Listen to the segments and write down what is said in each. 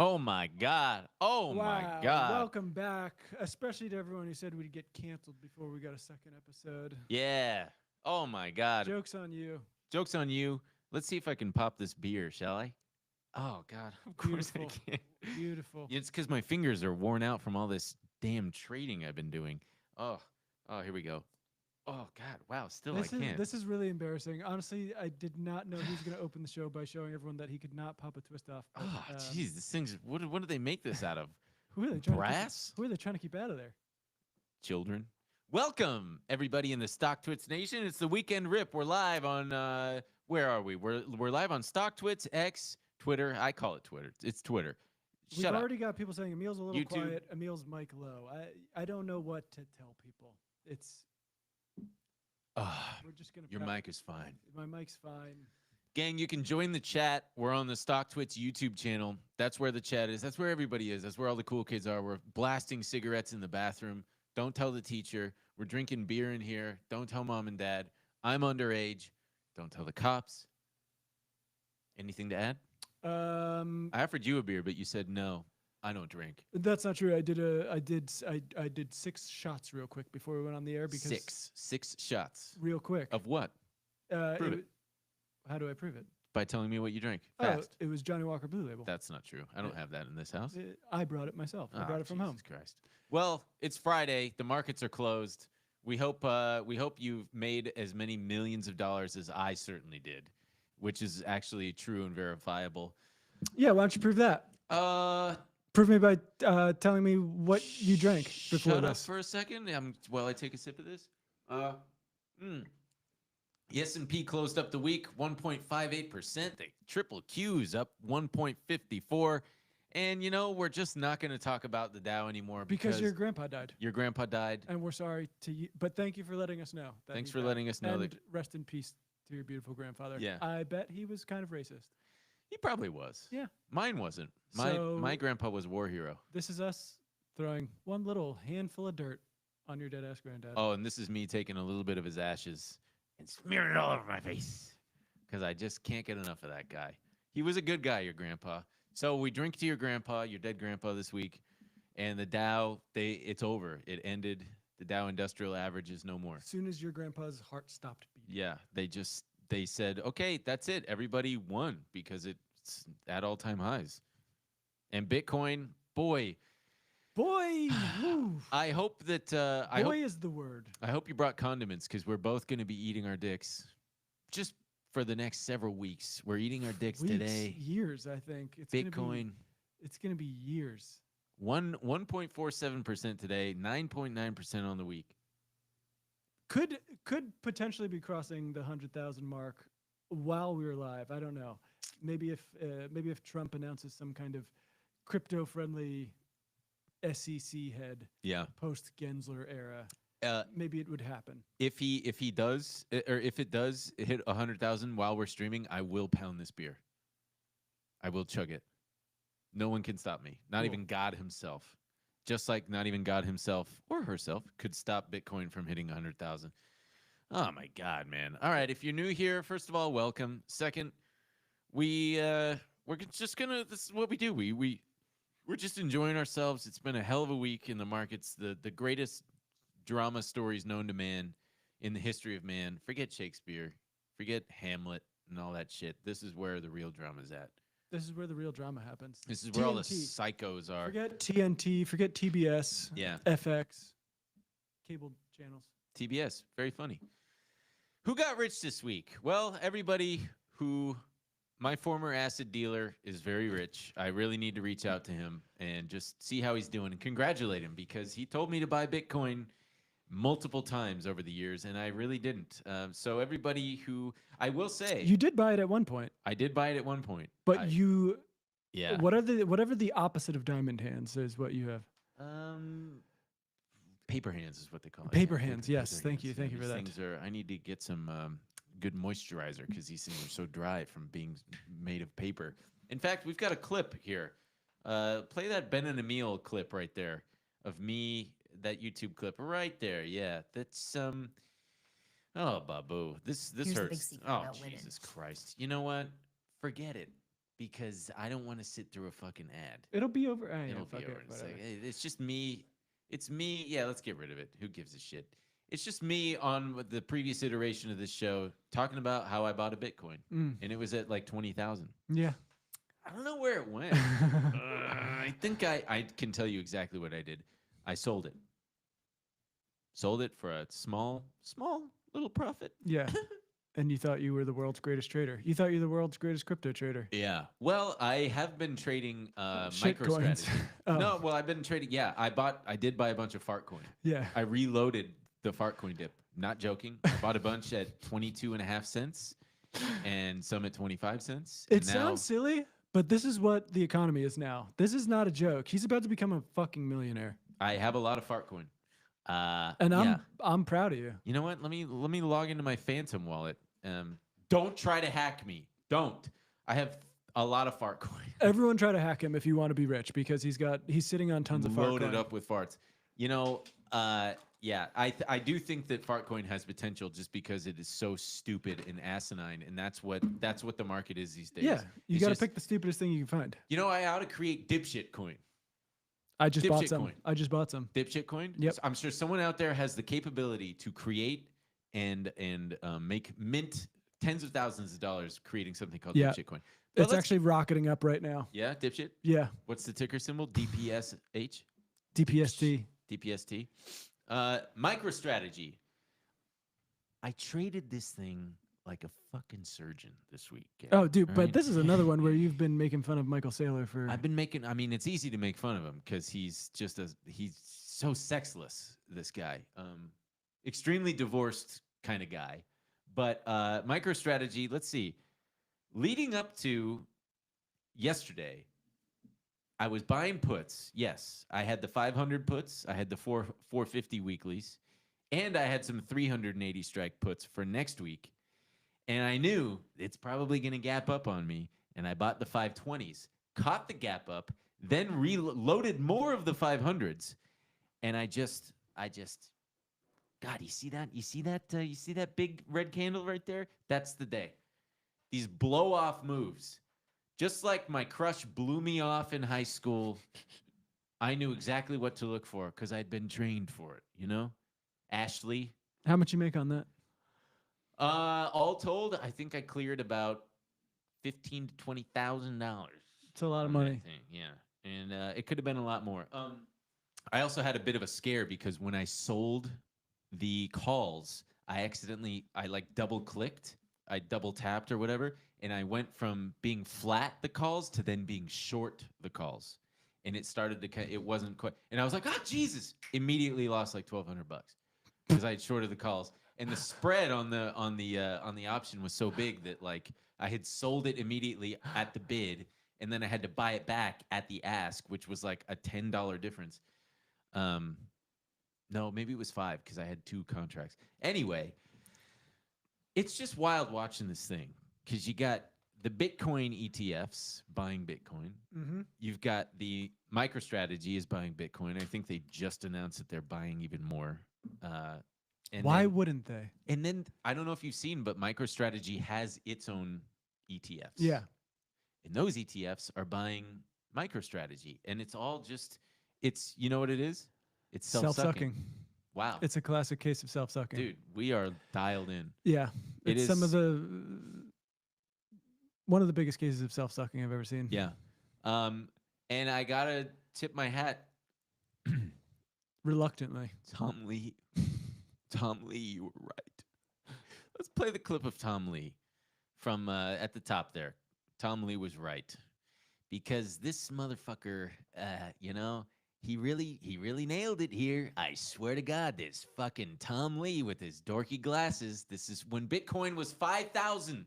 Oh my God. Oh my Wow, God. welcome back, especially to everyone who said we'd get canceled before we got a second episode. Yeah. Oh my God. Joke's on you. Joke's on you. Let's see if I can pop this beer, shall I? Oh God. Of course I Beautiful. can. Beautiful. It's because my fingers are worn out from all this damn trading I've been doing. Oh, oh, here we go. Oh God. Wow. Still, I This is can't. this is really embarrassing. Honestly, I did not know he was going to open the show by showing everyone that he could not pop a twist off. But Oh, jeez. This thing's. What do they make this out of? who are they trying to keep? Brass? Who are they trying to keep out of there? Children. Welcome, everybody in the Stock Twits Nation. It's the weekend rip. We're live on where are we? We're live on Stock Twits, X, Twitter. I call it Twitter. It's Twitter. We've Shut up. already got people saying Emil's a little YouTube. quiet. Emil's mic low. I don't know what to tell people. It's we're just gonna. Your mic is fine. My mic's fine. Gang, you can join the chat. We're on the Stock Twits YouTube channel. That's where the chat is. That's where everybody is. That's where all the cool kids are. We're blasting cigarettes in the bathroom. Don't tell the teacher. We're drinking beer in here. Don't tell mom and dad. I'm underage. Don't tell the cops. Anything to add? I offered you a beer, but you said no. I don't drink. That's not true. I did 6 shots real quick before we went on the air because Six shots. real quick. Of what? Prove it. How do I prove it? By telling me what you drank. Fast. Oh, it was Johnny Walker Blue Label. That's not true. I don't have that in this house. I brought it myself. I brought it from home. Jesus Christ. Well, it's Friday. The markets are closed. We hope you've made as many millions of dollars as I certainly did, which is actually true and verifiable. Yeah, why don't you prove that? Prove me by telling me what you drank before Shut up this. for a second. While I take a sip of this. The S&P closed up the week 1.58%. The triple Qs up 1.54. And, we're just not going to talk about the Dow anymore because your grandpa died. Your grandpa died. And we're sorry to you, but thank you for letting us know. Thanks for letting us know. And rest in peace to your beautiful grandfather. Yeah. I bet he was kind of racist. He probably was. Yeah. Mine wasn't. My grandpa was a war hero. This is us throwing one little handful of dirt on your dead-ass granddad. Oh, and this is me taking a little bit of his ashes and smearing it all over my face because I just can't get enough of that guy. He was a good guy, your grandpa. So we drink to your grandpa, your dead grandpa this week, and the Dow, it's over. It ended. The Dow Industrial Average is no more. As soon as your grandpa's heart stopped beating. Yeah, they said, okay, that's it. Everybody won because it's at all-time highs. And Bitcoin, boy. I hope that is the word. I hope you brought condiments because we're both going to be eating our dicks just for the next several weeks. We're eating our dicks today. Years, I think. Bitcoin. It's going to be years. 1.47% today, 9.9% on the week. Could potentially be crossing the 100,000 mark while we were live. I don't know. Maybe if Trump announces some kind of crypto-friendly SEC head, post Gensler era, maybe it would happen. If he does, or if it does hit 100,000 while we're streaming, I will pound this beer. I will chug it. No one can stop me. Not even God himself. Just like not even God himself or herself could stop Bitcoin from hitting 100,000. Oh my God, man! All right, if you're new here, first of all, welcome. Second, we're just gonna. This is what we do. We're just enjoying ourselves. It's been a hell of a week in the markets. The greatest drama stories known to man in the history of man. Forget Shakespeare. Forget Hamlet and all that shit. This is where the real drama's at. This is where the real drama happens. This is where all the psychos are. Forget TNT. Forget TBS. Yeah. FX. Cable channels. TBS. Very funny. Who got rich this week? Well, everybody who... My former acid dealer is very rich. I really need to reach out to him and just see how he's doing and congratulate him because he told me to buy Bitcoin multiple times over the years, and I really didn't. So everybody who, I will say... You did buy it at one point. I did buy it at one point. But Yeah. Whatever the opposite of diamond hands is what you have. Paper hands is what they call it. Paper hands, yes. Paper Thank hands. you for that. Things I need to get some good moisturizer because these things are so dry from being made of paper. In fact, we've got a clip here. Play that Ben and Emil clip right there of me, that YouTube clip right there. Yeah, that's oh, Babu, this hurts. Oh, Jesus Christ. You know what? Forget it. because I don't want to sit through a fucking ad. It'll be over. Yeah, It'll fuck be over. it, It's whatever. like, hey, it's just me. It's me. Yeah, let's get rid of it. Who gives a shit? It's just me on the previous iteration of this show talking about how I bought a Bitcoin, and it was at like 20,000. Yeah. I don't know where it went. I think I can tell you exactly what I did. I sold it. Sold it for a small little profit. Yeah. And you thought you were the world's greatest trader. You thought you were the world's greatest crypto trader. Yeah. Well, I have been trading Shit coins. MicroStrategy. Oh. No, well, I've been trading. Yeah, I did buy a bunch of FARTCOIN. Yeah. I reloaded the FARTCOIN dip. Not joking. I bought a bunch at 22.5 cents and some at 25 cents. It sounds silly, but this is what the economy is now. This is not a joke. He's about to become a fucking millionaire. I have a lot of FARTCOIN. And I'm proud of you. You know what? Let me log into my Phantom wallet. Don't try to hack me. Don't. I have a lot of FARTCOIN. Everyone try to hack him if you want to be rich because he's sitting on tons of FARTCOIN. Loaded up with farts. You know, yeah, I do think that FARTCOIN has potential just because it is so stupid and asinine, and that's what the market is these days. Yeah, you got to pick the stupidest thing you can find. You know, I ought to create Dipshit Coin. I just bought Dipshit some. Coin. I just bought some. Dipshit Coin? Yep. I'm sure someone out there has the capability to create and make mint tens of thousands of dollars creating something called Dipshit Coin. But it's actually rocketing up right now. Yeah, Dipshit? Yeah. What's the ticker symbol? DPSH? DPST. DPST. MicroStrategy. I traded this thing like a fucking surgeon this week. Oh, dude, but this is another one where you've been making fun of Michael Saylor for... I've been making... I mean, it's easy to make fun of him because he's so sexless, this guy. Extremely divorced kind of guy. But MicroStrategy, let's see. Leading up to yesterday, I was buying puts. Yes, I had the 500 puts. I had the 450 weeklies. And I had some 380 strike puts for next week. And I knew it's probably going to gap up on me. And I bought the 520s, caught the gap up, then reloaded more of the 500s. And I just, God, you see that? You see that? You see that big red candle right there? That's the day. These blow-off moves. Just like my crush blew me off in high school, I knew exactly what to look for because I'd been trained for it, you know? Ashley. How much you make on that? All told, I think I cleared about $15,000 to $20,000. It's a lot of money. Yeah, and it could have been a lot more. I also had a bit of a scare because when I sold the calls, I like double clicked, I double tapped or whatever, and I went from being flat the calls to then being short the calls, and it started to it wasn't quite, and I was like, oh Jesus! Immediately lost like $1,200 because I had shorted the calls, and the spread on the option was so big that like I had sold it immediately at the bid, and then I had to buy it back at the ask, which was like a $10 difference. No, maybe it was 5 because I had 2 contracts. Anyway, it's just wild watching this thing because you got the Bitcoin ETFs buying Bitcoin. Mm-hmm. You've got the MicroStrategy is buying Bitcoin. I think they just announced that they're buying even more. And why wouldn't they? And then I don't know if you've seen, but MicroStrategy has its own ETFs. Yeah. And those ETFs are buying MicroStrategy. And it's all just, you know what it is? It's self-sucking. Wow. It's a classic case of self-sucking. Dude, we are dialed in. Yeah. It is one of the biggest cases of self-sucking I've ever seen. Yeah. And I got to tip my hat. Reluctantly. Tom Lee. Tom Lee, you were right. Let's play the clip of Tom Lee from at the top there. Tom Lee was right. Because this motherfucker, you know, he really nailed it here. I swear to God, this fucking Tom Lee with his dorky glasses. This is when Bitcoin was 5,000.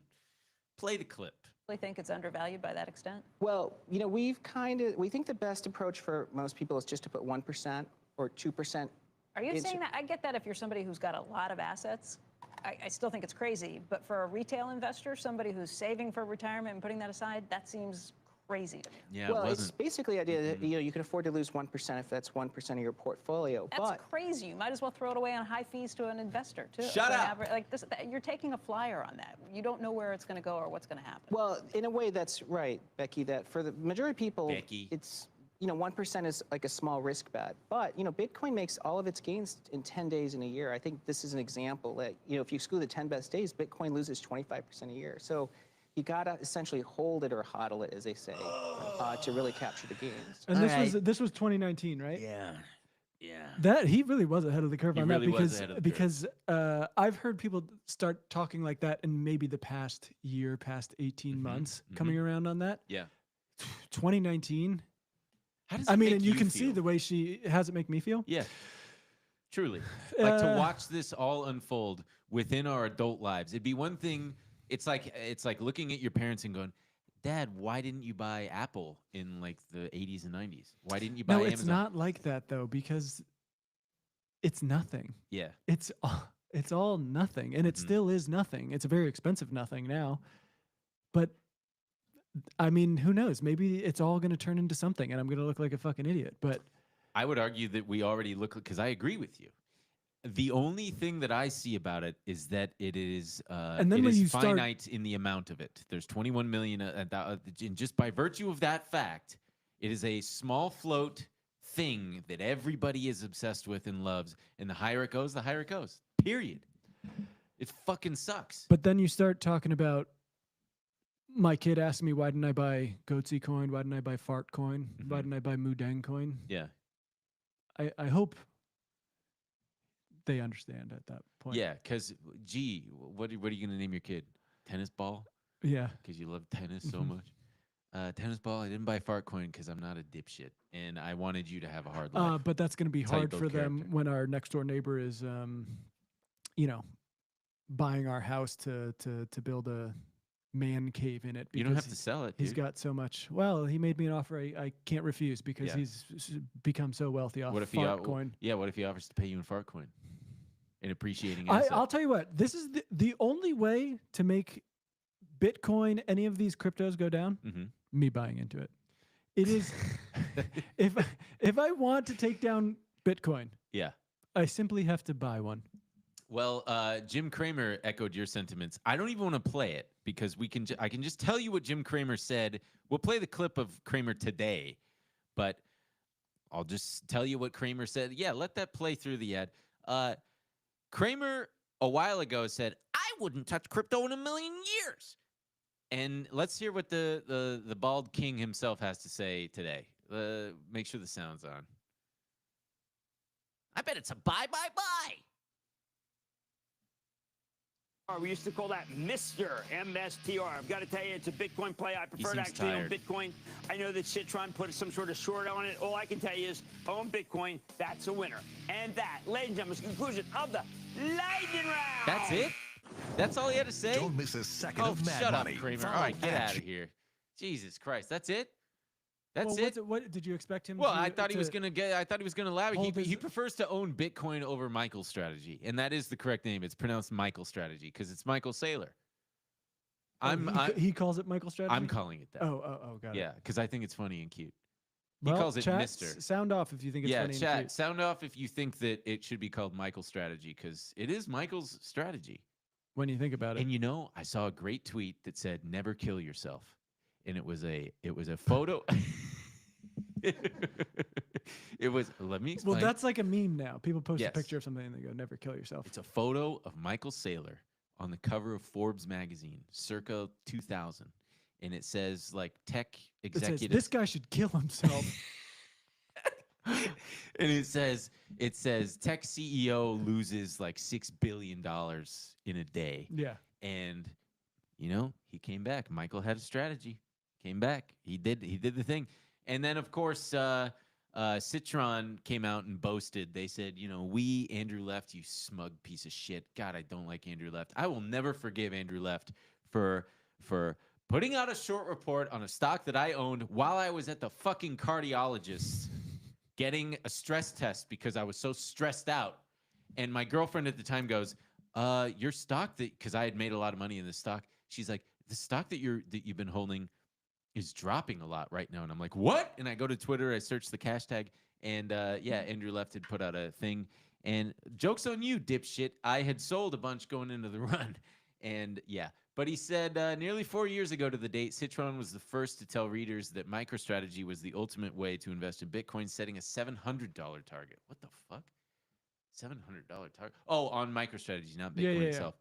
Play the clip. I think it's undervalued by that extent? Well, you know, we think the best approach for most people is just to put 1% or 2%. Are you saying that? I get that if you're somebody who's got a lot of assets. I still think it's crazy. But for a retail investor, somebody who's saving for retirement and putting that aside, that seems crazy to me. Yeah, well, it it's wasn't. basically the idea that you can afford to lose 1% if that's 1% of your portfolio. That's but crazy. You might as well throw it away on high fees to an investor too. Shut To an up. like this, you're taking a flyer on that. You don't know where it's going to go or what's going to happen. well, in a way, that's right, Becky. That for the majority of people, Becky. it's 1% is like a small risk bet. But Bitcoin makes all of its gains in 10 days in a year. I think this is an example that if you exclude the 10 best days, Bitcoin loses 25% a year. So you gotta essentially hold it or hodl it, as they say, to really capture the gains. And All this was 2019, right? Yeah. Yeah. That he really was ahead of the curve He on really that was because ahead of the because I've heard people start talking like that in maybe the past year, past 18 months, coming around on that. Yeah. 2019. How does I it mean, make and you can see feel? the way has it make me feel? Yeah. Truly. Like to watch this all unfold within our adult lives. It'd be one thing. It's like looking at your parents and going, Dad, why didn't you buy Apple in like the 80s and 90s? Why didn't you buy No, Amazon? it's not like that though, because it's nothing. Yeah. It's all nothing, and it still is nothing. It's a very expensive nothing now, but I mean, who knows? Maybe it's all going to turn into something, and I'm going to look like a fucking idiot. But I would argue that we already look, because I agree with you. The only thing that I see about it is that it is And then it when is you start- finite in the amount of it. There's 21 million, and just by virtue of that fact, it is a small float thing that everybody is obsessed with and loves. And the higher it goes, the higher it goes. Period. It fucking sucks. But then you start talking about my kid asked me, why didn't I buy Goatsy coin? Why didn't I buy FARTCOIN? Why didn't I buy Mudang coin? Yeah. I hope they understand at that point. Yeah, because, gee, what are you going to name your kid? Tennis ball? Yeah. Because you love tennis so much? Tennis ball, I didn't buy FARTCOIN because I'm not a dipshit. And I wanted you to have a hard life. But that's going to be hard Type for of them character. when our next door neighbor is, buying our house to build a man cave in it. You don't have to because sell it, He's dude. got so much. Well, he made me an offer I can't refuse because Yeah. he's become so wealthy off What if FARTCOIN. what if he offers to pay you in FARTCOIN? An appreciating I'll asset. tell you what. This is the only way to make Bitcoin, any of these cryptos, go down. Me buying into it. It is if I want to take down Bitcoin, Yeah. I simply have to buy one. Well, Jim Cramer echoed your sentiments. I don't even want to play it because I can just tell you what Jim Cramer said. We'll play the clip of Cramer today, but I'll just tell you what Cramer said. Yeah, let that play through the ad. Cramer a while ago said, "I wouldn't touch crypto in a million years." And let's hear what the bald king himself has to say today. Make sure the sound's on. I bet it's a buy. We used to call that Mr. MSTR. I've got to tell you, it's a Bitcoin play. I prefer to seems actually own tired. Bitcoin. I know that Citron put some sort of short on it. All I can tell you is own Bitcoin. That's a winner. And that, ladies and gentlemen, is the conclusion of the lightning round. That's it? That's all he had to say? Don't miss a second Oh, of Mad shut up, Money. Kramer. Follow All right, get at out of here. Jesus Christ, that's it? That's Well, it? what did you expect him? Well, to, I thought he was to- gonna I thought he was gonna allow it. hold He his- prefers to own Bitcoin over MicroStrategy, and that is the correct name. It's pronounced MicroStrategy because it's Michael Saylor. He calls it MicroStrategy. I'm calling it that. Oh, got it. Yeah, because I think it's funny and cute. He Well, calls it chat, Mister. Sound off if you think it's Yeah, funny and chat. cute. Sound off if you think that it should be called MicroStrategy because it is Michael's strategy. When you think about it. And I saw a great tweet that said "Never kill yourself," and it was a photo. It was. Let me explain. Well, that's like a meme now. People post Yes. a picture of something and they go, "Never kill yourself." It's a photo of Michael Saylor on the cover of Forbes magazine, circa 2000, and it says like tech It says, executive. "This guy should kill himself." And it says tech CEO loses like $6 billion in a day. Yeah. And he came back. Michael had a strategy. Came back. He did the thing. And then of course Citron came out and boasted. They said, we Andrew Left, you smug piece of shit. God, I don't like Andrew Left. I will never forgive Andrew Left for putting out a short report on a stock that I owned while I was at the fucking cardiologist getting a stress test because I was so stressed out. And my girlfriend at the time goes, your stock because I had made a lot of money in this stock. She's like, the stock that you've been holding, is dropping a lot right now. And I'm like, what? And I go to Twitter, I search the hashtag, and yeah, Andrew Left had put out a thing. And joke's on you, dipshit. I had sold a bunch going into the run. And yeah, but he said nearly 4 years ago to the date, Citron was the first to tell readers that MicroStrategy was the ultimate way to invest in Bitcoin, setting a $700 target. What the fuck? $700 target? Oh, on MicroStrategy, not Bitcoin itself.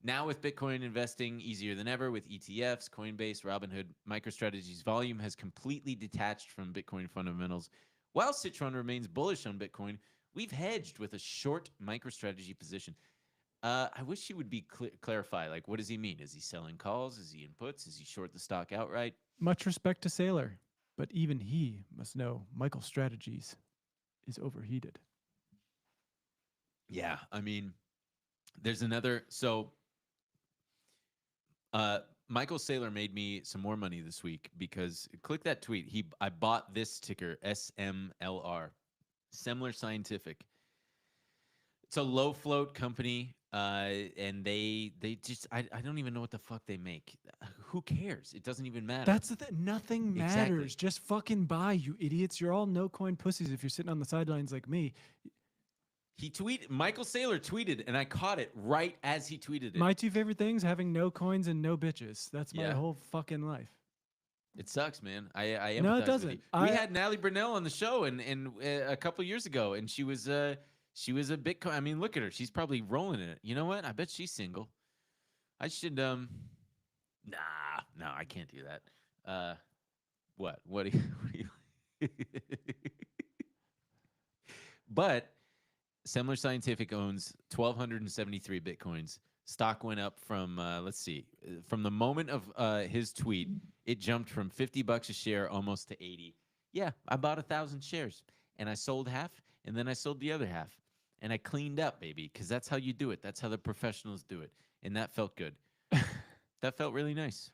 Now with Bitcoin investing easier than ever with ETFs, Coinbase, Robinhood, MicroStrategy's volume has completely detached from Bitcoin fundamentals. While Citron remains bullish on Bitcoin, we've hedged with a short MicroStrategy position. I wish he would be clarify. Like, what does he mean? Is he selling calls? Is he in puts? Is he short the stock outright? Much respect to Sailor, but even he must know MicroStrategies is overheated. Yeah, I mean, there's another. So, Michael Saylor made me some more money this week because click that tweet. I bought this ticker SMLR, Semler Scientific. It's a low float company, and they just I don't even know what the fuck they make. Who cares? It doesn't even matter. That's the thing. Nothing matters. Exactly. Just fucking buy, you idiots. You're all no coin pussies if you're sitting on the sidelines like me. Michael Saylor tweeted, and I caught it right as he tweeted it. My two favorite things: having no coins and no bitches. That's my whole fucking life. It sucks, man. I empathize No, it with doesn't. you. We had Natalie Brunell on the show and a couple years ago, and she was a Bitcoin. I mean, look at her. She's probably rolling in it. You know what? I bet she's single. I should no, I can't do that. What do you But Semler Scientific owns 1,273 Bitcoins. Stock went up from, let's see, from the moment of his tweet, it jumped from $50 a share almost to 80. Yeah, I bought 1,000 shares, and I sold half, and then I sold the other half. And I cleaned up, baby, because that's how you do it. That's how the professionals do it. And that felt good. That felt really nice.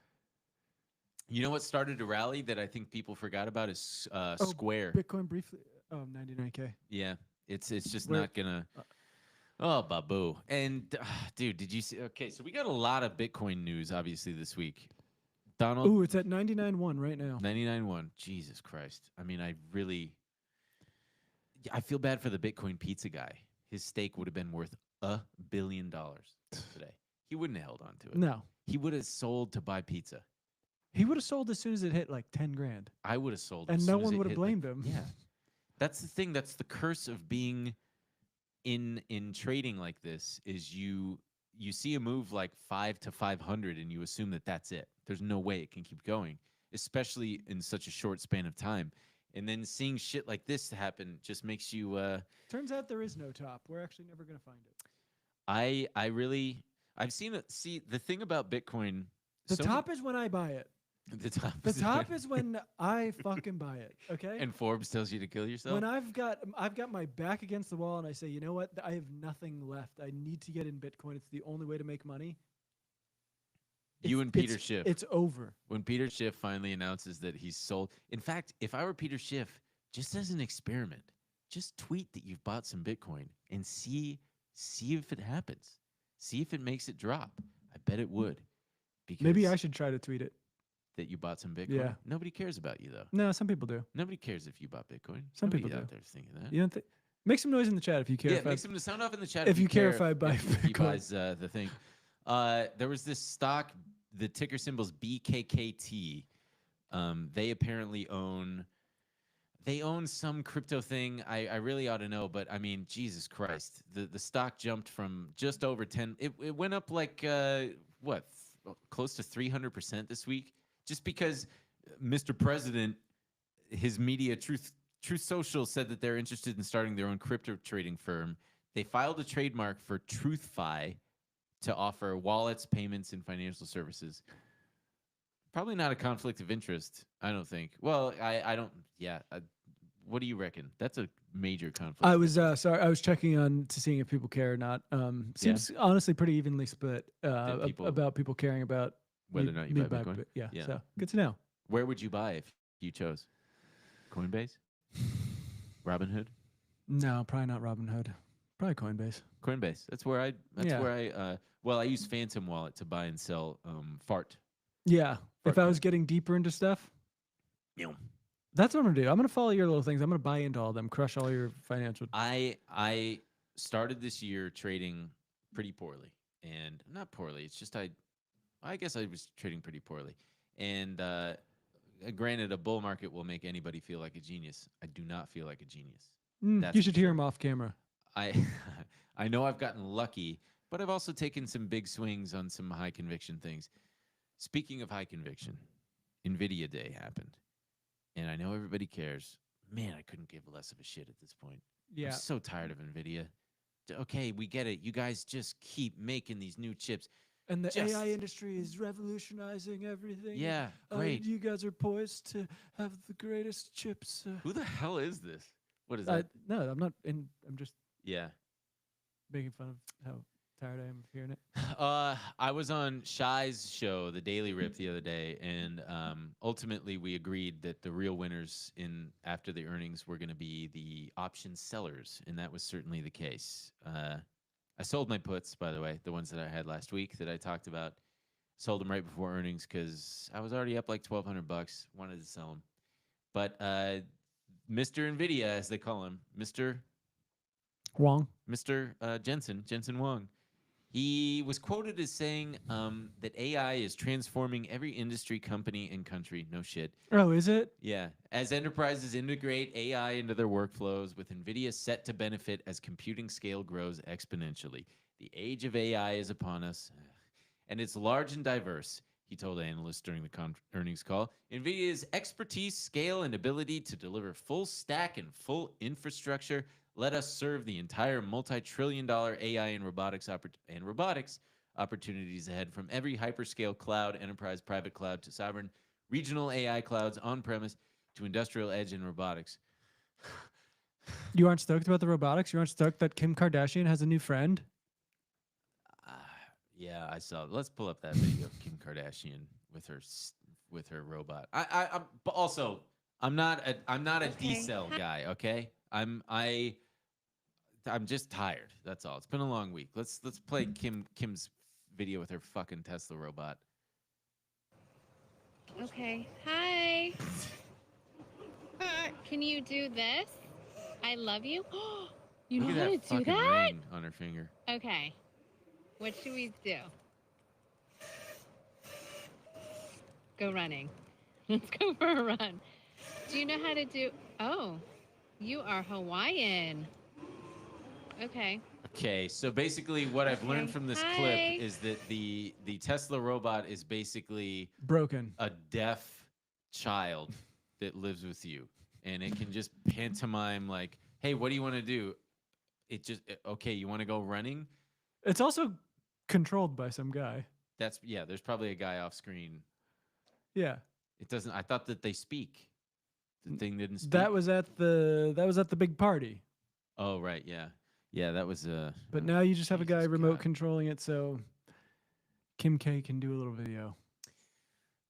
You know what started to rally that I think people forgot about is Square. Bitcoin briefly. Oh, 99K. Yeah. It's just not gonna. Oh, babu. And dude, did you see? Okay, so we got a lot of Bitcoin news obviously this week. Donald. Ooh, it's at 99.1 right now. 99.1. Jesus Christ. I mean, I feel bad for the Bitcoin pizza guy. His steak would have been worth $1 billion today. He wouldn't have held on to it. No. He would have sold to buy pizza. He would have sold as soon as it hit like 10 grand. I would have sold. And as no soon as one it would have hit, blamed him. Yeah. That's the thing. That's the curse of being in trading like this is you see a move like 5 to 500 and you assume that that's it. There's no way it can keep going, especially in such a short span of time. And then seeing shit like this happen just makes you Turns out there is no top. We're actually never going to find it. I've seen it. See, the thing about Bitcoin, The top is when I buy it. The top. The top is when I fucking buy it. Okay. And Forbes tells you to kill yourself. When I've got my back against the wall and I say, you know what, I have nothing left. I need to get in Bitcoin. It's the only way to make money. You and Peter Schiff. It's over. When Peter Schiff finally announces that he's sold. In fact, if I were Peter Schiff, just as an experiment, just tweet that you've bought some Bitcoin and see if it happens. See if it makes it drop. I bet it would. Because maybe I should try to tweet it. That you bought some Bitcoin? Yeah. Nobody cares about you, though. No, some people do. Nobody cares if you bought Bitcoin. Some Nobody people out do. there thinking that. You don't think? Make some noise in the chat if you care. Yeah, make some sound off in the chat if you care if I buy if he Bitcoin. buys the thing. There was this stock, the ticker symbol's BKKT. They apparently own some crypto thing. I really ought to know, but I mean, Jesus Christ. The stock jumped from just over 10. It went up like, close to 300% this week. Just because Mr. President, his media, Truth Social, said that they're interested in starting their own crypto trading firm. They filed a trademark for TruthFi to offer wallets, payments, and financial services. Probably not a conflict of interest, I don't think. Well, I don't. Yeah. What do you reckon? That's a major conflict. I was sorry. I was checking on to seeing if people care or not. Seems honestly pretty evenly split about people caring about whether or not you buy Bitcoin. Yeah. So good to know. Where would you buy if you chose? Coinbase? Robinhood? No, probably not Robinhood. Probably Coinbase. Coinbase. That's where I. I use Phantom Wallet to buy and sell fart. Yeah. Fart If I was getting deeper into stuff, That's what I'm gonna do. I'm gonna follow your little things. I'm gonna buy into all of them, crush all your financial. I started this year trading pretty poorly, and not poorly. It's just I guess I was trading pretty poorly, and granted, a bull market will make anybody feel like a genius. I do not feel like a genius. That's You for should hear sure. him off camera. I I know I've gotten lucky, but I've also taken some big swings on some high conviction things. Speaking of high conviction, Nvidia Day happened, and I know everybody cares. Man, I couldn't give less of a shit at this point. Yeah. I'm so tired of Nvidia. Okay, we get it. You guys just keep making these new chips. And the Just- AI industry is revolutionizing everything. Yeah, great. You guys are poised to have the greatest chips. Who the hell is this? What is that? No, I'm not. I'm just Yeah. making fun of how tired I am of hearing it. I was on Shai's show, The Daily Rip, the other day, and ultimately we agreed that the real winners in after the earnings were going to be the option sellers, and that was certainly the case. I sold my puts, by the way, the ones that I had last week that I talked about. Sold them right before earnings because I was already up like $1,200. Wanted to sell them, but Mr. Nvidia, as they call him, Mr. Jensen Hwang. He was quoted as saying that AI is transforming every industry, company, and country. No shit. Oh, is it? Yeah. As enterprises integrate AI into their workflows, with NVIDIA set to benefit as computing scale grows exponentially. The age of AI is upon us, and it's large and diverse, he told analysts during the earnings call. NVIDIA's expertise, scale, and ability to deliver full stack and full infrastructure let us serve the entire multi-trillion-dollar AI and robotics opportunities ahead, from every hyperscale cloud, enterprise private cloud, to sovereign regional AI clouds on-premise, to industrial edge and robotics. You aren't stoked about the robotics? You aren't stoked that Kim Kardashian has a new friend? Yeah, I saw. Let's pull up that video of Kim Kardashian with her robot. But also, I'm not a D-cell guy. Okay, I'm just tired. That's all. It's been a long week. Let's play Kim's video with her fucking Tesla robot. Okay. Hi. Can you do this? I love you. You Look know at how that to do fucking that? ring on her finger. Okay. What should we do? Go running. Let's go for a run. Do you know how to do? Oh, you are Hawaiian. Okay. Okay, so basically what I've learned Okay. from this Hi. clip is that the Tesla robot is basically Broken. a deaf child that lives with you, and it can just pantomime like, hey, what do you want to do? Okay, you want to go running? It's also controlled by some guy. There's probably a guy off screen. Yeah. It doesn't. I thought that they speak. The thing didn't speak. That was at the big party. Oh right, yeah, that was But now you just have a guy Jesus remote God. controlling it, so Kim K can do a little video.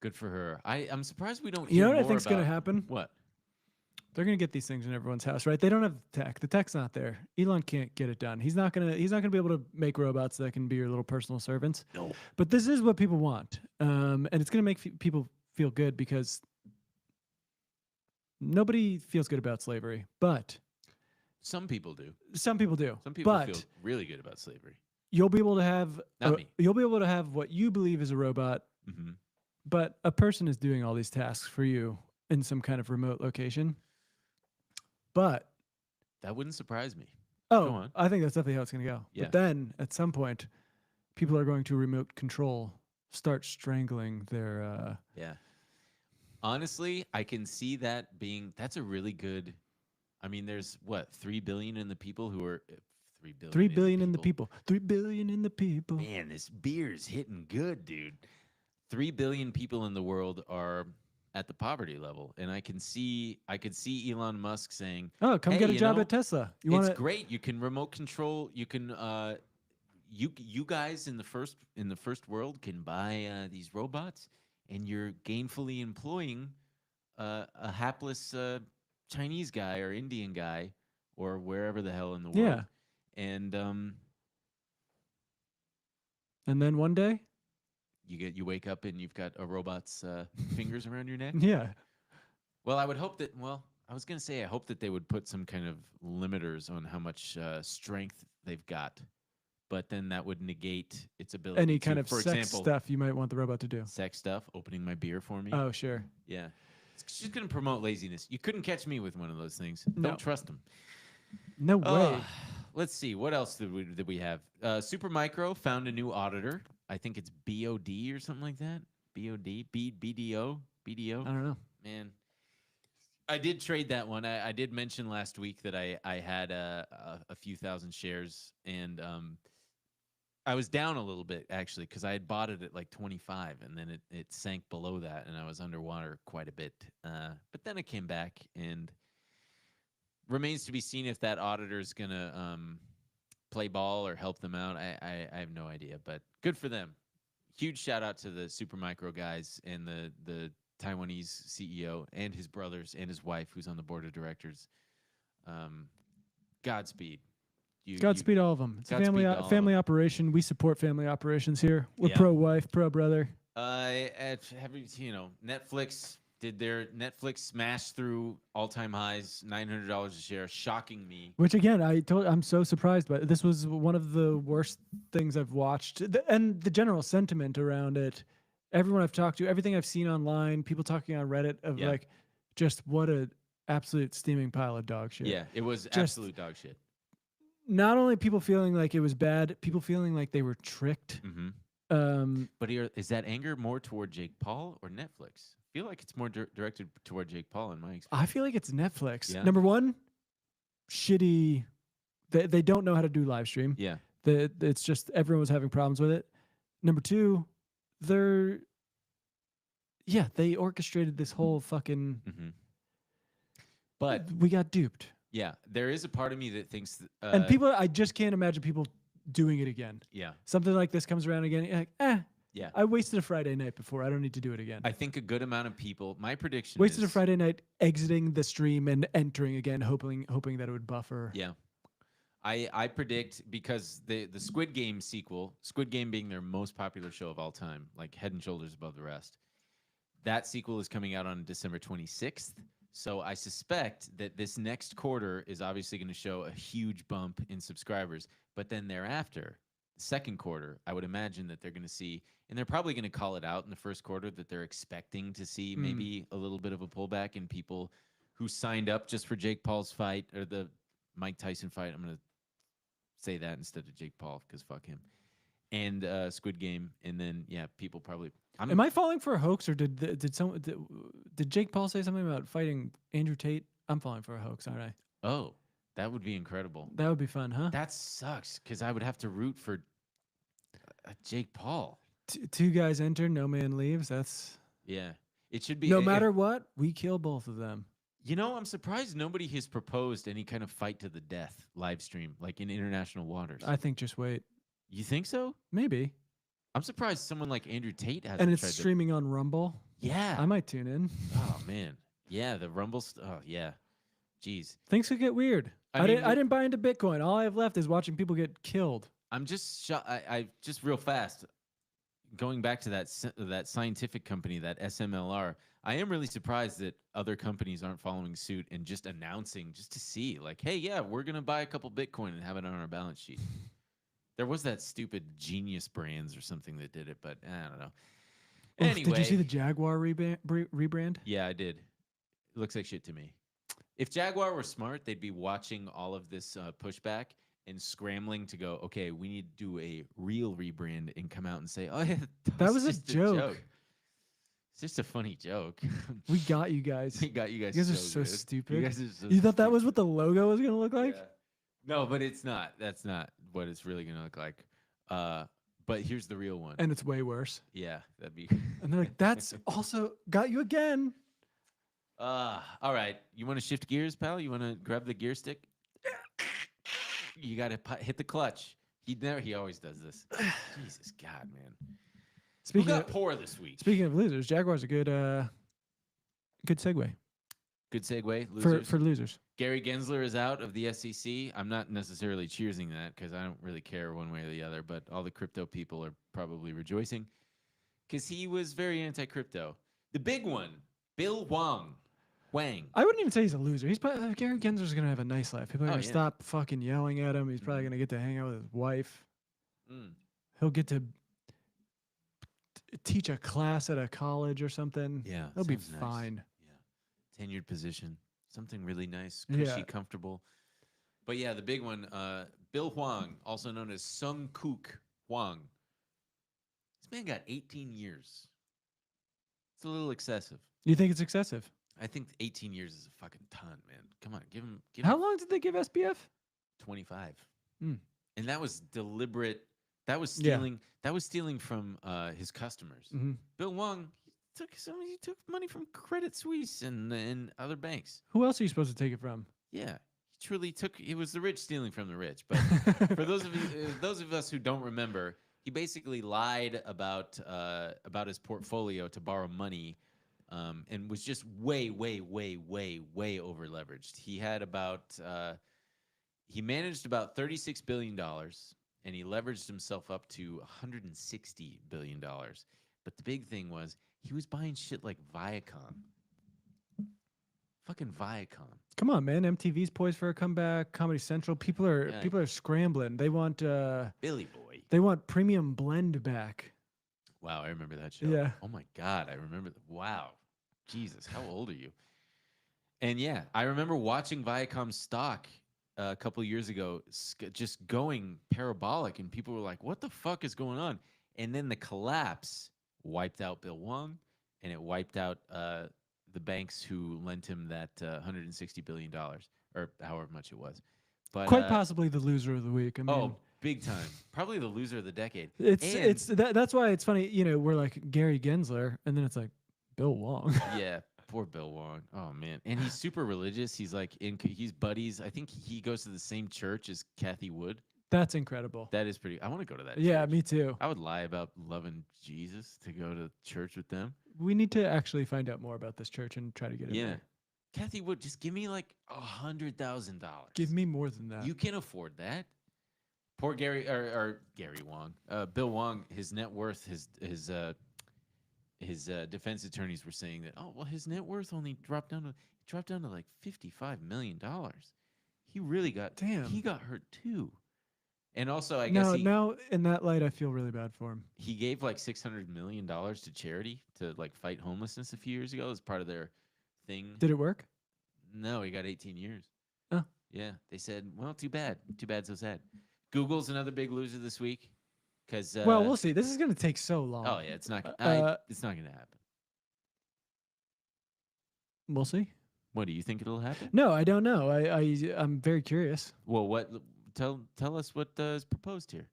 good for her. I'm surprised we don't. You know hear what I more think's gonna about- happen? What? They're gonna get these things in everyone's house, right? They don't have the tech. The tech's not there. Elon can't get it done. He's not gonna be able to make robots that can be your little personal servants. No. But this is what people want, and it's gonna make people feel good because nobody feels good about slavery, but Some people do. some people do. Some people but feel really good about slavery. you'll be able to have Not me. you'll be able to have what you believe is a robot, Mm-hmm. but a person is doing all these tasks for you in some kind of remote location. But That wouldn't surprise me. Go oh, on. I think that's definitely how it's going to go. Yeah. But then at some point, people are going to remote control, start strangling their. Yeah. Honestly, I can see that being. That's a really good. I mean, there's what 3 billion in the people who are 3 billion. 3 billion in the people. 3 billion in the people. Man, this beer is hitting good, dude. 3 billion people in the world are at the poverty level, and I could see Elon Musk saying, Oh, come "Hey, get a you job know, at Tesla. You it's want great. You can remote control. You can you guys in the first world can buy these robots, and you're gainfully employing a hapless Chinese guy or Indian guy or wherever the hell in the world. Yeah. And And then one day, you wake up and you've got a robot's fingers around your neck. yeah. Well, I would hope that. Well, I was gonna say I hope that they would put some kind of limiters on how much strength they've got, but then that would negate its ability. Any to, kind of for sex example, stuff you might want the robot to do. sex stuff, opening my beer for me. Oh, sure. Yeah, it's just gonna promote laziness. You couldn't catch me with one of those things. No. Don't trust them. No way. Let's see. What else did we have? Supermicro found a new auditor. I think it's BOD or something like that. BOD? BDO? BDO? I don't know. Man. I did trade that one. I did mention last week that I had a few thousand shares, and I was down a little bit, actually, because I had bought it at like 25, and then it sank below that, and I was underwater quite a bit. But then it came back, and remains to be seen if that auditor is going to play ball or help them out. I have no idea, but good for them. Huge shout out to the Supermicro guys and the Taiwanese CEO and his brothers and his wife, who's on the board of directors. Godspeed. Godspeed all of them. It's a family operation. We support family operations here. We're pro-wife, pro-brother. Netflix did their Netflix smash through all-time highs, $900 a share, shocking me. Which again, I'm so surprised by. This was one of the worst things I've watched, and the general sentiment around it. Everyone I've talked to, everything I've seen online, people talking on Reddit of like, just what a absolute steaming pile of dog shit. Yeah, it was absolute dog shit. Not only people feeling like it was bad, people feeling like they were tricked. Mm-hmm. But is that anger more toward Jake Paul or Netflix? I feel like it's more directed toward Jake Paul in my experience. I feel like it's Netflix. Yeah. Number one, shitty. They don't know how to do live stream. Yeah. It's just everyone was having problems with it. Number two, they orchestrated this whole fucking. Mm-hmm. But we got duped. Yeah, there is a part of me that thinks. And people, I just can't imagine people doing it again. Yeah. Something like this comes around again. You're like, yeah. I wasted a Friday night before. I don't need to do it again. I think a good amount of people. My prediction. Wasted a Friday night exiting the stream and entering again, hoping that it would buffer. Yeah. I predict, because the Squid Game sequel, Squid Game being their most popular show of all time, like head and shoulders above the rest, that sequel is coming out on December 26th. So I suspect that this next quarter is obviously going to show a huge bump in subscribers. But then thereafter, the second quarter, I would imagine that they're going to see, and they're probably going to call it out in the first quarter, that they're expecting to see maybe a little bit of a pullback in people who signed up just for Jake Paul's fight, or the Mike Tyson fight. I'm going to say that instead of Jake Paul, because fuck him. And Squid Game. And then, people probably... Am I falling for a hoax, or did Jake Paul say something about fighting Andrew Tate? I'm falling for a hoax, aren't I? Oh, that would be incredible. That would be fun, huh? That sucks, because I would have to root for Jake Paul. Two guys enter, no man leaves. That's it should be. No matter what, we kill both of them. You know, I'm surprised nobody has proposed any kind of fight to the death live stream, like in international waters. I think just wait. You think so? Maybe. I'm surprised someone like Andrew Tate hasn't. And it's streaming on Rumble. Yeah. I might tune in. Oh man. Yeah, the Rumble. Oh yeah. Jeez. Things could get weird. I didn't buy into Bitcoin. All I have left is watching people get killed. I'm just shocked. I just real fast, going back to that scientific company, that SMLR. I am really surprised that other companies aren't following suit and just announcing, just to see, like, hey, yeah, we're gonna buy a couple Bitcoin and have it on our balance sheet. There was that stupid Genius Brands or something that did it, but I don't know. Anyway, did you see the Jaguar rebrand? Yeah, I did. It looks like shit to me. If Jaguar were smart, they'd be watching all of this pushback and scrambling to go, okay, we need to do a real rebrand and come out and say, oh, yeah, that was just a joke. It's just a funny joke. We got you guys. We got you guys. You guys are so good. stupid. You guys are so You thought that was what the logo was going to look like? Yeah. No, but it's not. That's not what it's really going to look like. But here's the real one. And it's way worse. Yeah, that'd be. And they're like, that's also got you again. All right. You want to shift gears, pal? You want to grab the gear stick? You got to hit the clutch. He always does this. Jesus God, man. Who got poor this week? Speaking of losers, Jaguar's a good segue. Good segue. Losers. For losers. Gary Gensler is out of the SEC. I'm not necessarily cheersing that because I don't really care one way or the other, but all the crypto people are probably rejoicing because he was very anti-crypto. The big one, Bill Hwang. Hwang. I wouldn't even say he's a loser. He's probably Gary Gensler's gonna have a nice life. People are Oh, gonna yeah. stop fucking yelling at him. He's probably gonna get to hang out with his wife. Mm. He'll get to teach a class at a college or something. Yeah, he'll be sounds nice. fine. Yeah, tenured position, something really nice, Yeah. cushy, comfortable. But yeah, the big one, Bill Hwang, also known as Sung Kook Hwang. This man got 18 years. It's a little excessive. You think it's excessive? I think 18 years is a fucking ton, man. Come on, give him How long did they give SBF? 25. Hmm. And that was deliberate. That was Yeah. stealing. That was stealing from his customers. Mm-hmm. Bill Hwang he took money from Credit Suisse and other banks. Who else are you supposed to take it from? Yeah, he truly took. It was the rich stealing from the rich. But for those of us who don't remember, he basically lied about his portfolio to borrow money, and was just way over leveraged. He had he managed about $36 billion, and he leveraged himself up to $160 billion. But the big thing was he was buying shit like Viacom. Fucking Viacom. Come on, man. MTV's poised for a comeback. Comedy Central. People are scrambling. They want Billy Boy. They want Premium Blend back. Wow, I remember that show. Yeah. Oh my God, I remember. Wow. Jesus, how old are you? And yeah, I remember watching Viacom stock a couple of years ago, just going parabolic, and people were like, "What the fuck is going on?" And then the collapse wiped out Bill Hwang, and it wiped out the banks who lent him that $160 billion, or however much it was. But Quite possibly the loser of the week. I mean, oh, big time. Probably the loser of the decade. That's why it's funny. You know, we're like Gary Gensler, and then it's like Bill Hwang. Yeah, poor Bill Hwang. Oh man, and he's super religious. He's like he's buddies. I think he goes to the same church as Kathy Wood. That's incredible. That is pretty. I want to go to that. Yeah, church. me too. I would lie about loving Jesus to go to church with them. We need to actually find out more about this church and try to get in Yeah, there. Kathy Wood, just give me like $100,000. Give me more than that. You can afford that. Poor Gary or Gary Hwang. Bill Hwang, his net worth, his defense attorneys were saying that, oh well, his net worth only dropped down to like $55 million. He really got he got hurt too. And also, I guess now in that light, I feel really bad for him. he gave like $600 million to charity to like fight homelessness a few years ago as part of their thing. Did it work? No, he got 18 years. Oh. Yeah, they said, well, too bad, so sad. Google's another big loser this week because Well, we'll see. This is going to take so long. oh yeah, it's not going to happen. We'll see. What do you think it'll happen? No, I don't know. I'm very curious. Well, what? Tell us what is proposed here.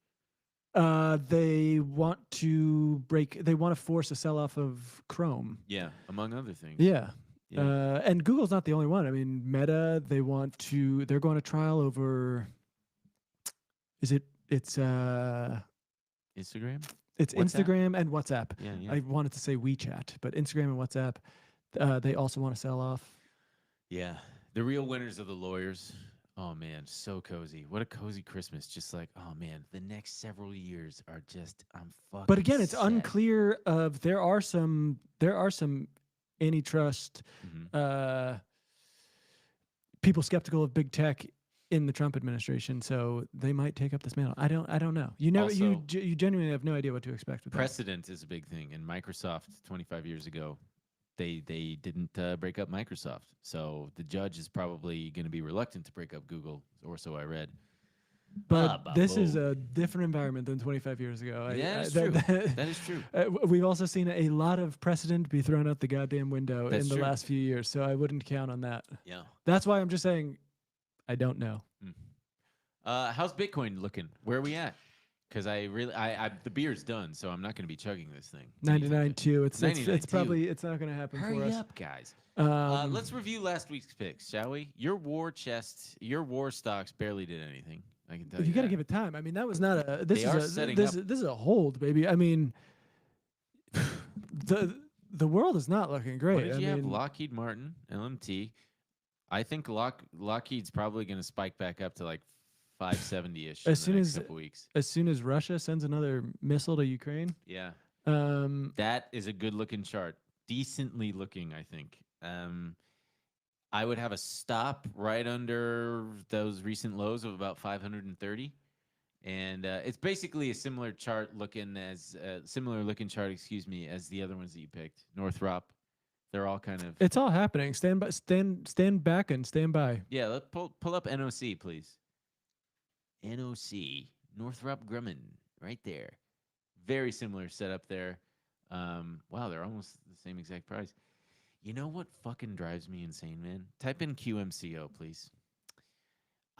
They want to force a sell-off of Chrome. Yeah, among other things. Yeah. Yeah. And Google's not the only one. I mean, Meta, they're going to trial over, it's Instagram. It's WhatsApp? Instagram and WhatsApp. Yeah, yeah. I wanted to say WeChat, but Instagram and WhatsApp, they also want to sell off. Yeah, the real winners are the lawyers. Oh man, so cozy. What a cozy Christmas. Just like, oh man, the next several years are just I'm fucking But again, it's set. unclear of there are some antitrust people skeptical of big tech in the Trump administration, so they might take up this mantle. I don't know. You never Also, you genuinely have no idea what to expect with that. Precedent is a big thing. And Microsoft 25 years ago, they didn't break up Microsoft. So the judge is probably going to be reluctant to break up Google, or so I read. But this is a different environment than 25 years ago. Yeah, that's true. That is true. We've also seen a lot of precedent be thrown out the goddamn window That's in the true. last few years, so I wouldn't count on that. Yeah. That's why I'm just saying I don't know. How's Bitcoin looking? Where are we at? Because the beer's done, so I'm not going to be chugging this thing. 99.2. It's 99.2. probably not going to happen for Hurry us. up, guys. Um, Let's review last week's picks, shall we? Your war chest, your war stocks barely did anything. I can tell you. You got to that. give it time. I mean, that was not a. They are setting up. This is a hold, baby. I mean, the world is not looking great. What did you have? mean, Lockheed Martin, LMT. I think Lockheed's probably going to spike back up to like 570-ish As in the soon next as- couple weeks. as soon as Russia sends another missile to Ukraine, Yeah, um, that is a good-looking chart. Decently looking, I think. I would have a stop right under those recent lows of about 530. And it's basically a similar chart looking as similar looking chart, excuse me, as the other ones that you picked. Northrop, they're all kind of It's all happening. Stand by, stand back and stand by. yeah. Let's pull up NOC, please. NOC, Northrop Grumman, right there. Very similar setup there. Wow, they're almost the same exact price. You know what fucking drives me insane, man? Type in QMCO, please.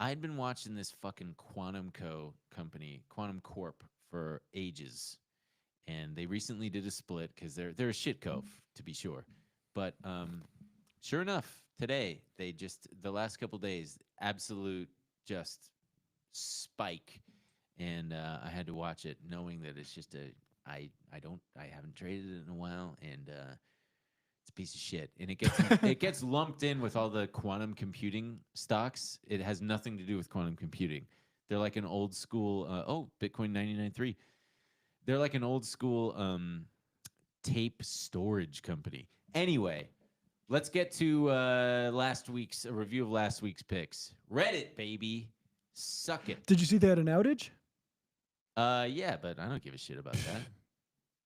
I'd been watching this fucking Quantum company, Quantum Corp, for ages, and they recently did a split because they're a shit co, to be sure. But sure enough, today they just the last couple days, absolute just spike, and I had to watch it, knowing that it's just I haven't traded it in a while, and it's a piece of shit, and it gets lumped in with all the quantum computing stocks. It has nothing to do with quantum computing. They're like an old school. Bitcoin 99.3. They're like an old school tape storage company. Anyway, let's get to a review of last week's picks. Reddit, baby, suck it. Did you see they had an outage? Yeah, but I don't give a shit about that.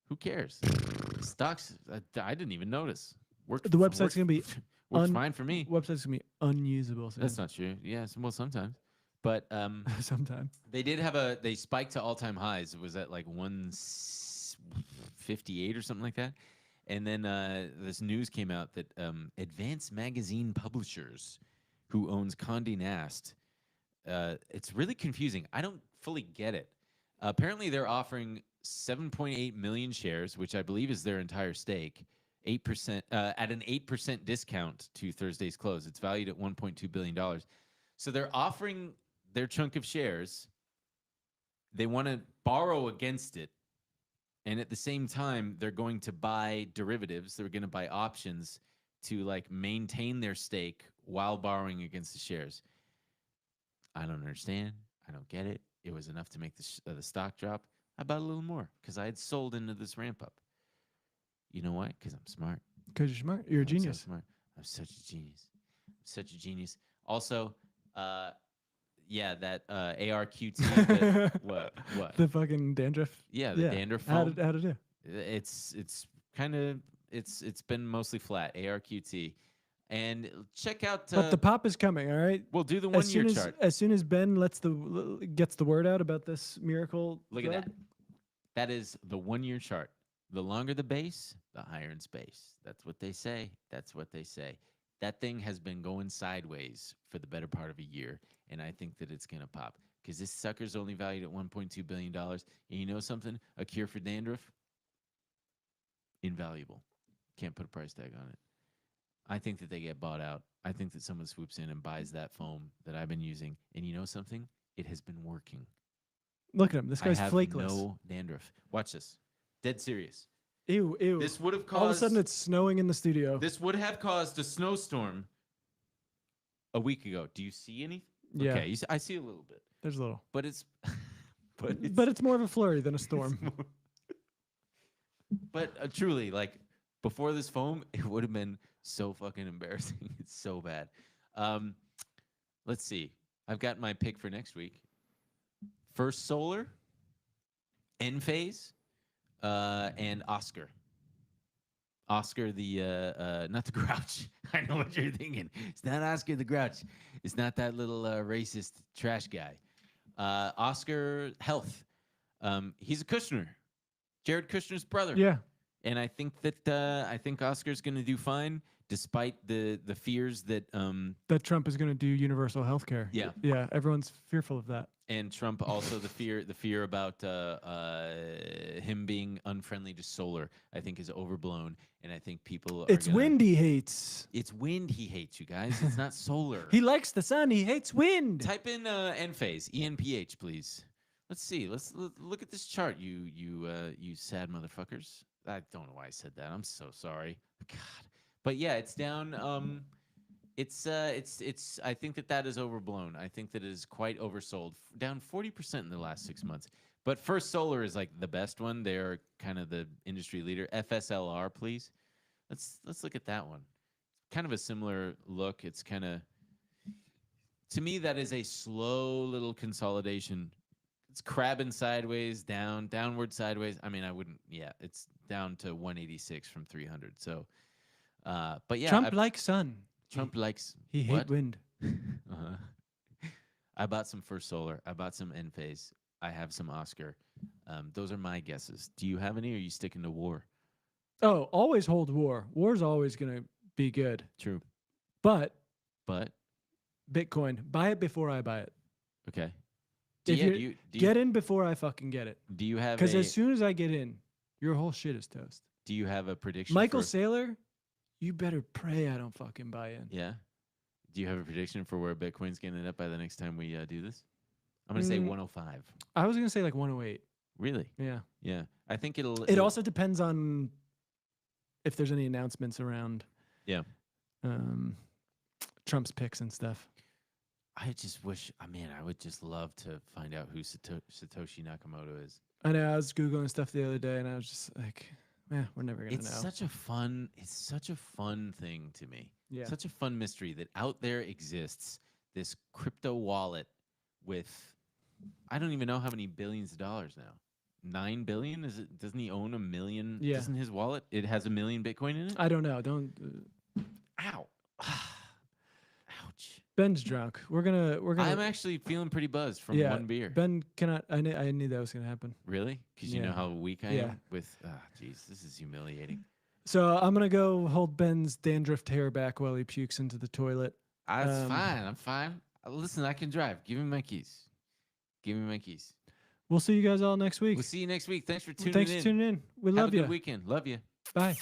Who cares? Stocks, I didn't even notice. The website's gonna be works fine for me. Website's gonna be unusable soon. That's not true. Yeah, well, sometimes. But Sometimes. they did have they spiked to all-time highs. It was at like 158 or something like that. And then this news came out that Advanced Magazine Publishers, who owns Condé Nast, it's really confusing. I don't fully get it. Apparently, they're offering 7.8 million shares, which I believe is their entire stake, 8% at an 8% discount to Thursday's close. It's valued at $1.2 billion. So they're offering their chunk of shares. They want to borrow against it. And at the same time, they're going to buy derivatives. They're going to buy options to like maintain their stake while borrowing against the shares. I don't understand. I don't get it. It was enough to make the stock drop. I bought a little more because I had sold into this ramp up. You know why? Because I'm smart. Because you're smart. You're a genius. So smart. I'm such a genius. I'm such a genius. Also, yeah, that ARQT. What? The fucking dandruff. Yeah, the dandruff How foam. to do? It's kind of it's been mostly flat. ARQT. And check out. But the pop is coming. All right. We'll do the 1 year chart. As soon as Ben gets the word out about this miracle. Look at that. That is the 1 year chart. The longer the base, the higher in space. That's what they say. That's what they say. That thing has been going sideways for the better part of a year, and I think that it's going to pop because this sucker's only valued at $1.2 billion. And you know something? A cure for dandruff? Invaluable. Can't put a price tag on it. I think that they get bought out. I think that someone swoops in and buys that foam that I've been using. And you know something? It has been working. Look at him. This guy's I have flakeless. no dandruff. Watch this. Dead serious. Ew, ew. This would have caused. All of a sudden, it's snowing in the studio. This would have caused a snowstorm a week ago. Do you see any? Yeah. Okay, I see a little bit, There's a little. but it's, But it's more of a flurry than a storm. But truly, like before this foam, it would have been so fucking embarrassing. It's so bad. Let's see. I've got my pick for next week. First Solar, Enphase, and Oscar. Oscar the not the Grouch. I know what you're thinking. It's not Oscar the Grouch. It's not that little racist trash guy. Oscar Health. He's a Kushner. Jared Kushner's brother. Yeah. And I think that Oscar's going to do fine, despite the fears that That Trump is going to do universal health care. Yeah. Yeah. Everyone's fearful of that. and Trump also the fear about him being unfriendly to solar, I think, is overblown, and I think people. It's wind he hates. It's wind he hates, you guys. It's not solar. He likes the sun. He hates wind. Type in Enphase, ENPH, please. Let's see. Let's look at this chart. You sad motherfuckers. I don't know why I said that. I'm so sorry. God. But yeah, it's down. It's I think that is overblown. I think that it is quite oversold. Down 40% in the last 6 months. But First Solar is like the best one. They're kind of the industry leader. FSLR, please. Let's look at that one. kind of a similar look. It's kind of, to me, that is a slow little consolidation. It's crabbing sideways, downward sideways. I mean, I wouldn't. Yeah, it's down to 186 from 300. So, but yeah, Trump likes sun. Trump likes. He what? hate wind. Uh-huh. I bought some First Solar. I bought some Enphase. I have some Oscar. Those are my guesses. Do you have any? Or are you sticking to war? Oh, always hold war. War's always gonna be good. True. But Bitcoin, buy it before I buy it. Okay. If Yeah, you get in before I fucking get it. do you have Because as soon as I get in, your whole shit is toast. do you have a prediction? Michael for, Saylor, you better pray I don't fucking buy in. Yeah. Do you have a prediction for where Bitcoin's going to end up by the next time we do this? I'm going to say 105. I was gonna say like 108. Really? Yeah. Yeah. I think it'll. It also depends on if there's any announcements around. Yeah. Trump's picks and stuff. I just wish. I mean, I would just love to find out who Satoshi Nakamoto is. I know I was googling stuff the other day, and I was just like, we're never gonna know. It's such a fun thing to me. Yeah. Such a fun mystery that out there exists this crypto wallet with, I don't even know how many billions of dollars now. 9 billion? Is it? Doesn't he own 1 million? Yeah. Doesn't his wallet? It has 1 million Bitcoin in it. I don't know. Don't. Ow. Ouch. Ben's drunk. We're gonna. I'm actually feeling pretty buzzed from one beer. Ben cannot. I knew that was gonna happen. Really? Because you know Yeah. how weak I Yeah. am with. Jeez, this is humiliating. So I'm gonna go hold Ben's dandruffed hair back while he pukes into the toilet. That's fine. I'm fine. Listen, I can drive. Give me my keys. Give me my keys. We'll see you guys all next week. We'll see you next week. Thanks for tuning in. Thanks for tuning in. We Have love a good you. weekend. Love you. Bye.